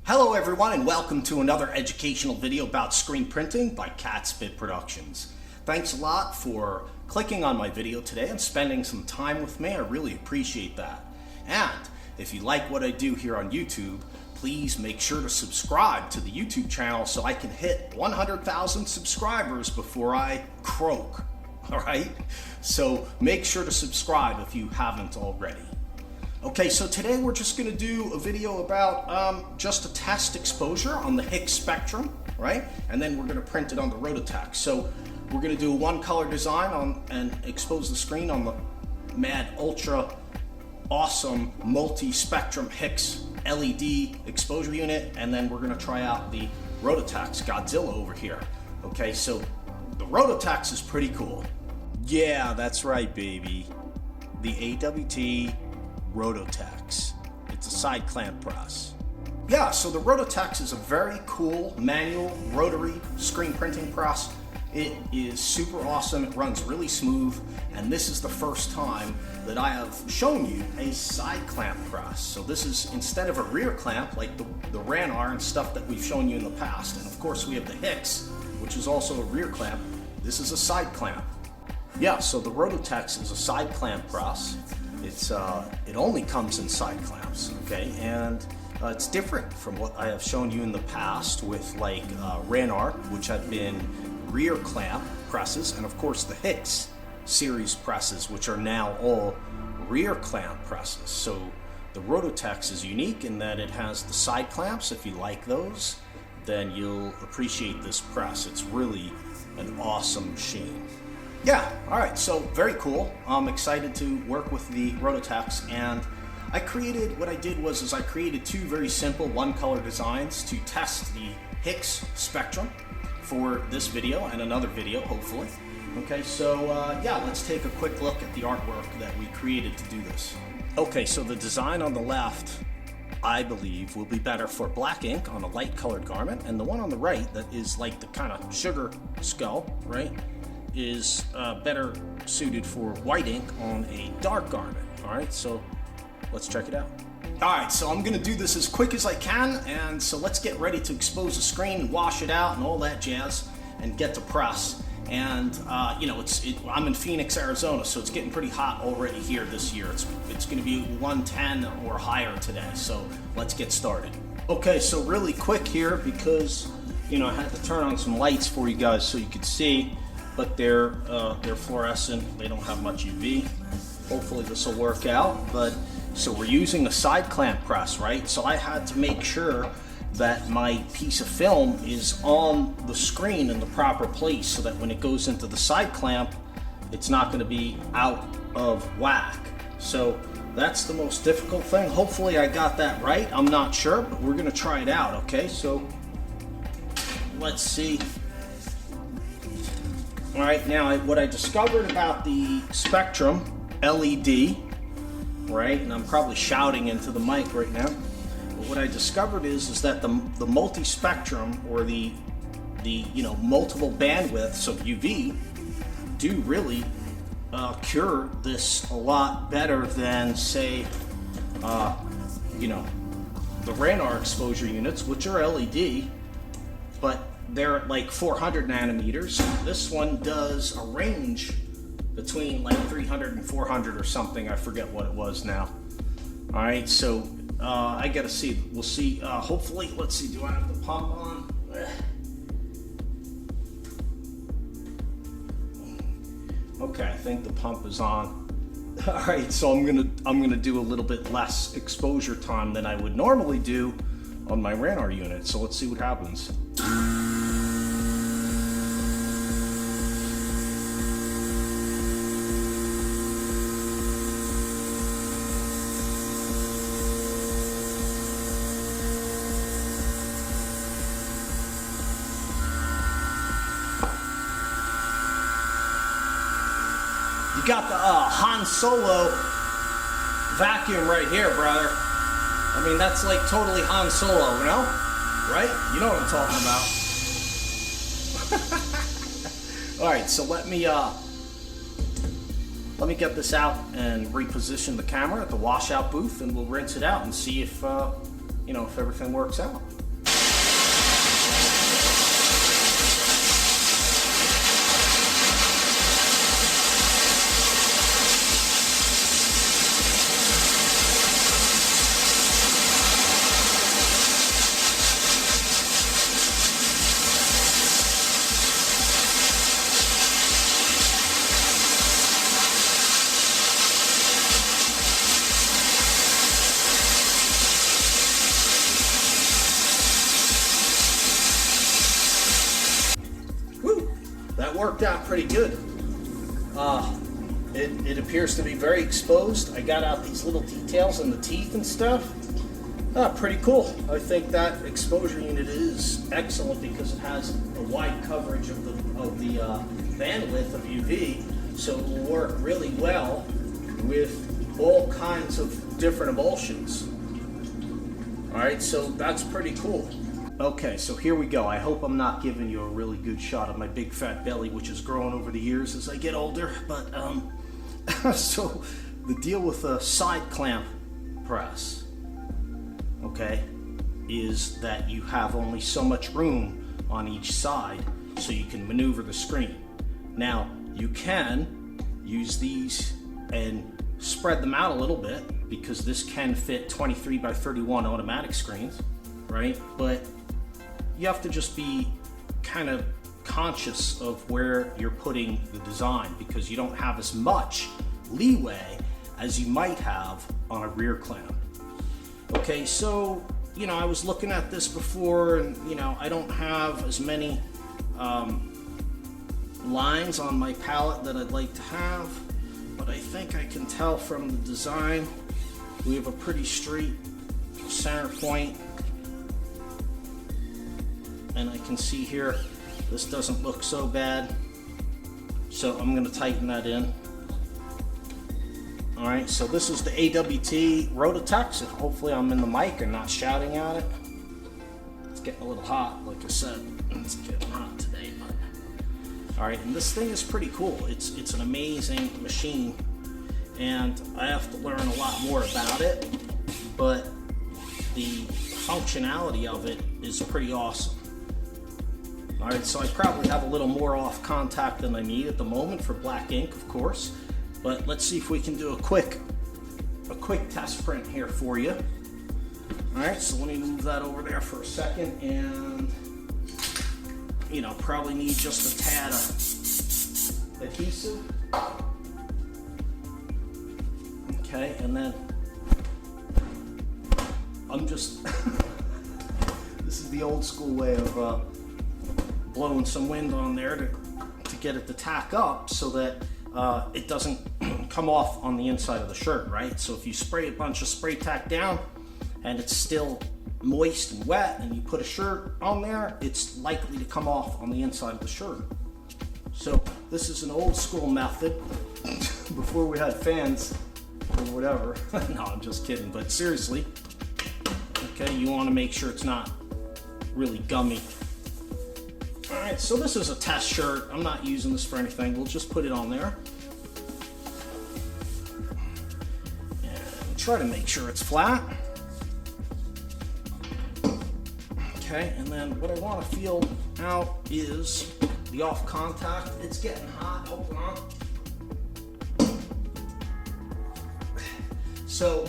Hello everyone and welcome to another educational video about screen printing by Catspit Productions. Thanks a lot for clicking on my video today and spending some time with me. I really appreciate that. And if you like what I do here on YouTube, please make sure to subscribe to the YouTube channel so I can hit 100,000 subscribers before I croak. Alright? So make sure to subscribe if you haven't already. Okay, so today we're just going to do a video about just a test exposure on the Higgs spectrum, right? And then we're going to print it on the Rototex. So we're going to do a one color design on and expose the screen on the mad ultra awesome multi-spectrum Higgs LED exposure unit, and then we're going to try out the Rototex Godzilla over here. Okay, so the Rototex is pretty cool. Yeah, that's right, baby. The AWT Rototex. It's a side clamp press. Yeah, so the Rototex is a very cool manual rotary screen printing press. It is super awesome, it runs really smooth, and this is the first time that I have shown you a side clamp press. So this is instead of a rear clamp like the Ranar and stuff that we've shown you in the past. And of course we have the Higgs, which is also a rear clamp. This is a side clamp. Yeah, so the Rototex is a side clamp press. It only comes in side clamps, okay, and it's different from what I have shown you in the past with like Ranar, which have been rear clamp presses, and of course the Higgs series presses, which are now all rear clamp presses. So the Rototex is unique in that it has the side clamps. If you like those, then you'll appreciate this press. It's really an awesome machine. Yeah, alright, so very cool. I'm excited to work with the Rototex, and I created two very simple one-color designs to test the Higgs spectrum for this video and another video, hopefully. Okay, so yeah, let's take a quick look at the artwork that we created to do this. Okay, so the design on the left, I believe, will be better for black ink on a light-colored garment, and the one on the right that is like the kind of sugar skull, right, is better suited for white ink on a dark garment. Alright, so let's check it out. Alright, so I'm going to do this as quick as I can, and so let's get ready to expose the screen and wash it out and all that jazz and get to press. And you know, I'm in Phoenix, Arizona, so it's getting pretty hot already here this year. It's going to be 110 or higher today, so let's get started. Okay, so really quick here because, you know, I had to turn on some lights for you guys so you could see. But they're fluorescent, they don't have much UV. Hopefully this will work out. But so we're using a side clamp press, right? So I had to make sure that my piece of film is on the screen in the proper place so that when it goes into the side clamp, it's not going to be out of whack. So that's the most difficult thing. Hopefully I got that right. I'm not sure, but we're going to try it out, okay? So let's see. All right, now what I discovered about the Spectrum LED, right, and I'm probably shouting into the mic right now, but what I discovered is that the multi-spectrum, or the you know, multiple bandwidths of UV do really cure this a lot better than, say, you know, the Ranar exposure units, which are LED, but they're at like 400 nanometers. This one does a range between like 300 and 400 or something. I forget what it was now. All right, so I gotta see. We'll see. Hopefully, let's see. Do I have the pump on? Okay, I think the pump is on. All right, so I'm gonna do a little bit less exposure time than I would normally do on my Ranar unit. So let's see what happens. You got the Han Solo vacuum right here, brother. I mean, that's like totally Han Solo, you know? Right? You know what I'm talking about. Alright, so let me get this out and reposition the camera at the washout booth, and we'll rinse it out and see if you know, if everything works out. That worked out pretty good. It appears to be very exposed. I got out these little details in the teeth and stuff. Pretty cool. I think that exposure unit is excellent because it has a wide coverage of the bandwidth of UV, so it will work really well with all kinds of different emulsions. All right, so that's pretty cool. Okay, so here we go. I hope I'm not giving you a really good shot of my big fat belly, which has grown over the years as I get older, but so the deal with a side clamp press, okay, is that you have only so much room on each side so you can maneuver the screen. Now, you can use these and spread them out a little bit because this can fit 23 by 31 automatic screens, right? But you have to just be kind of conscious of where you're putting the design because you don't have as much leeway as you might have on a rear clamp. Okay, so, you know, I was looking at this before and, you know, I don't have as many lines on my palette that I'd like to have, but I think I can tell from the design we have a pretty straight center point. And I can see here, this doesn't look so bad. So I'm gonna tighten that in. All right, so this is the AWT Rototex, and hopefully I'm in the mic and not shouting at it. It's getting a little hot, like I said. It's getting hot today, but. All right, and this thing is pretty cool. It's an amazing machine, and I have to learn a lot more about it, but the functionality of it is pretty awesome. All right, so I probably have a little more off contact than I need at the moment for black ink, of course, but let's see if we can do a quick test print here for you. All right, so let me move that over there for a second, and you know, probably need just a tad of adhesive. Okay, and then I'm just this is the old school way of blowing some wind on there to get it to tack up so that it doesn't come off on the inside of the shirt, right? So if you spray a bunch of spray tack down and it's still moist and wet and you put a shirt on there, it's likely to come off on the inside of the shirt. So this is an old school method before we had fans or whatever. No, I'm just kidding, but seriously, okay, you want to make sure it's not really gummy. Alright, so this is a test shirt. I'm not using this for anything. We'll just put it on there. And try to make sure it's flat. Okay, and then what I want to feel out is the off contact. It's getting hot. Hold on. So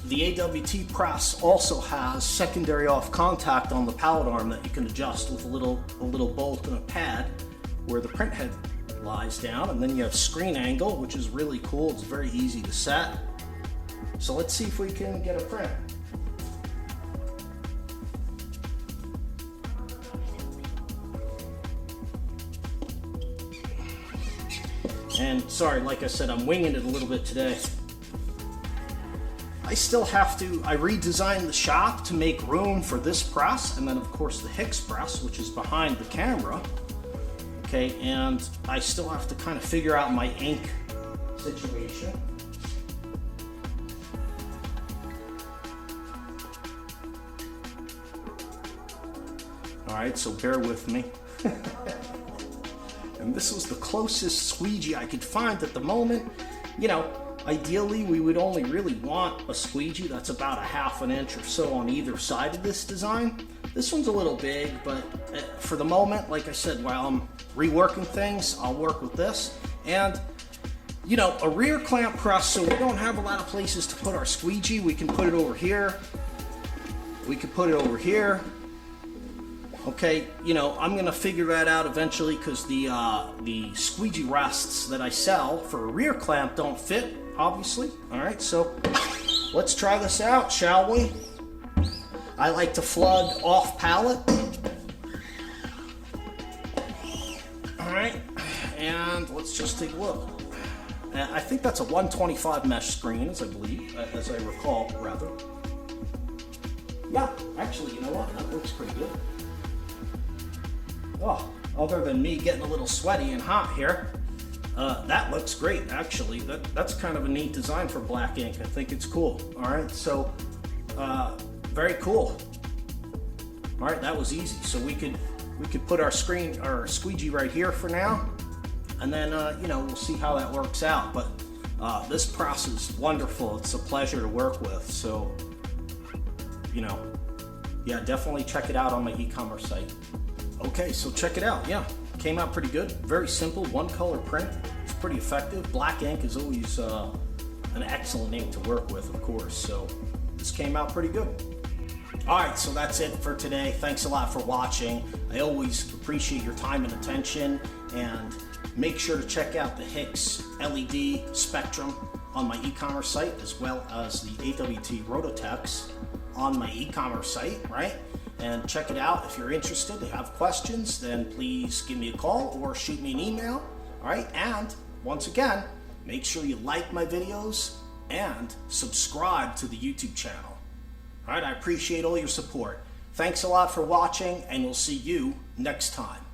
the AWT press also has secondary off contact on the pallet arm that you can adjust with a little bolt and a pad where the print head lies down, and then you have screen angle, which is really cool. It's very easy to set. So let's see if we can get a print. And sorry, like I said, I'm winging it a little bit today. I still have to, I redesigned the shop to make room for this press, and then of course the Hicks press, which is behind the camera. Okay, and I still have to kind of figure out my ink situation. All right, so bear with me. And this was the closest squeegee I could find at the moment. You know, Ideally, we would only really want a squeegee that's about 1/2 inch or so on either side of this design. This one's a little big, but for the moment, like I said, while I'm reworking things, I'll work with this. And you know, a rear clamp press, so we don't have a lot of places to put our squeegee. We can put it over here. We could put it over here. Okay, you know, I'm gonna figure that out eventually because the squeegee rests that I sell for a rear clamp don't fit, obviously. All right, so let's try this out, shall we? I like to flood off palette. All right, and let's just take a look. I think that's a 125 mesh screen, as I recall, rather. Yeah, actually, you know what? That looks pretty good. Oh, other than me getting a little sweaty and hot here, that looks great, actually. That's kind of a neat design for black ink. I think it's cool. All right, so very cool. All right, that was easy. So we could put our squeegee right here for now. And then, you know, we'll see how that works out. But this press is wonderful. It's a pleasure to work with. So, you know, yeah, definitely check it out on my e-commerce site. Okay, so check it out. Yeah, came out pretty good. Very simple, one color print. It's pretty effective. Black ink is always an excellent ink to work with, of course. So this came out pretty good. All right, so that's it for today. Thanks a lot for watching. I always appreciate your time and attention, and make sure to check out the Hicks LED Spectrum on my e-commerce site, as well as the AWT Rototex on my e-commerce site, right? And check it out. If you're interested, if you have questions, then please give me a call or shoot me an email, all right? And once again, make sure you like my videos and subscribe to the YouTube channel. All right, I appreciate all your support. Thanks a lot for watching, and we'll see you next time.